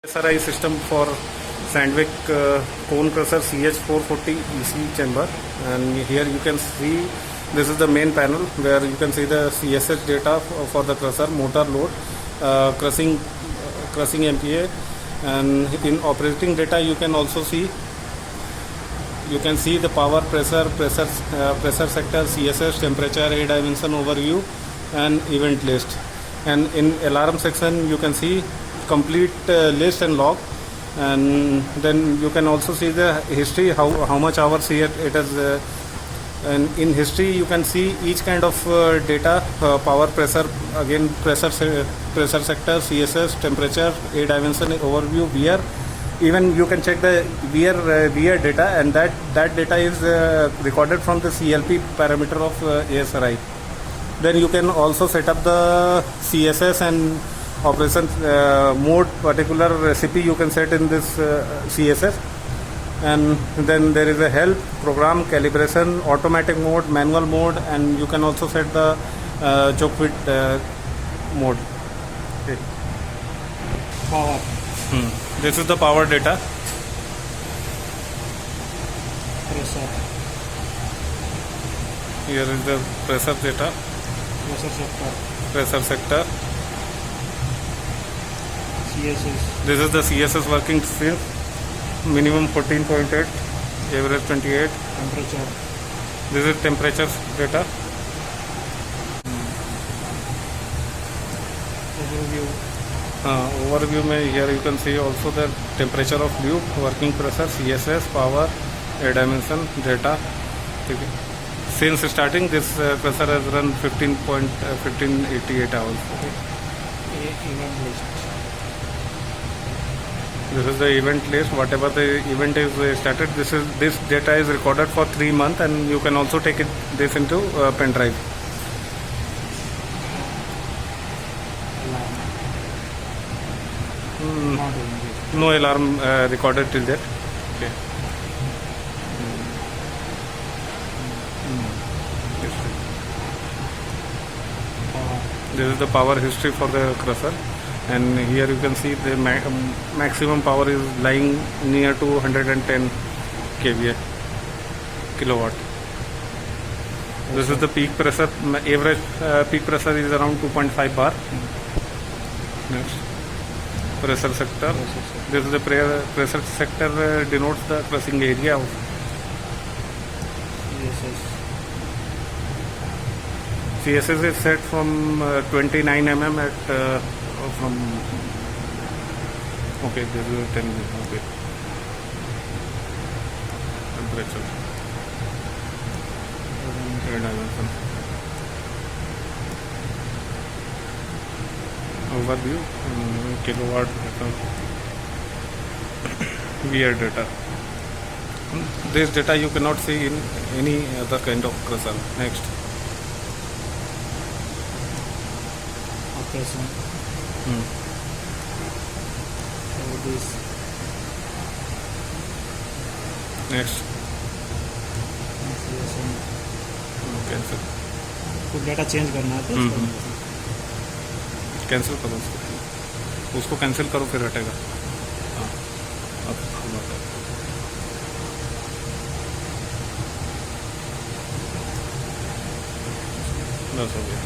SRI system for Sandvik cone crusher CH440 EC chamber, and here you can see this is the main panel where you can see the CSS data for the crusher, motor load, crushing MPa, and in operating data you can also see the power, pressure sector, CSS, temperature, A dimension overview, and event list. And in alarm section you can see complete list and log, and then you can also see the history, how much hours here it has, and in history you can see each kind of data, power, pressure, again pressure sector, CSS, temperature, A dimension overview, wear. Even you can check the wear data, and that data is recorded from the CLP parameter of ASRI. Then you can also set up the CSS and operation mode, particular recipe you can set in this CSS, and then there is a help, program, calibration, automatic mode, manual mode, and you can also set the choke fit mode. Okay. Power. This is the power data. Pressure. Here is the pressure data, pressure sector. CSS. This is the CSS working since minimum 14.8, average 28. Temperature. This is temperature data. Overview. Overview में here you can see also the temperature of tube, working pressure, CSS, power, A dimension data. Okay. Since starting this pressure has run 15.1588 hours. Okay. Event list. This is the event list. Whatever the event is started, this data is recorded for 3 months, and you can also take this into pen drive. Not doing this. No alarm recorded till that. Okay. Power. This is the power history for the crusher, and here you can see the maximum power is lying near to 110 kVA kilowatt. This is the peak pressure. Average peak pressure is around 2.5 bar. Next, pressure sector. This is the pressure sector denotes the crushing area of CSS is set from 29 mm at from. Okay, this is 10 mm. Okay. Temperature. A dimension. Overview. Kilowatt data. VR data. This data you cannot see in any other kind of crusher. Next. Operation. So this. Next. Cancel कुछ data change करना है तो cancel करो उसको cancel करो, फिर हटेगा. हाँ, अब बस हो गया.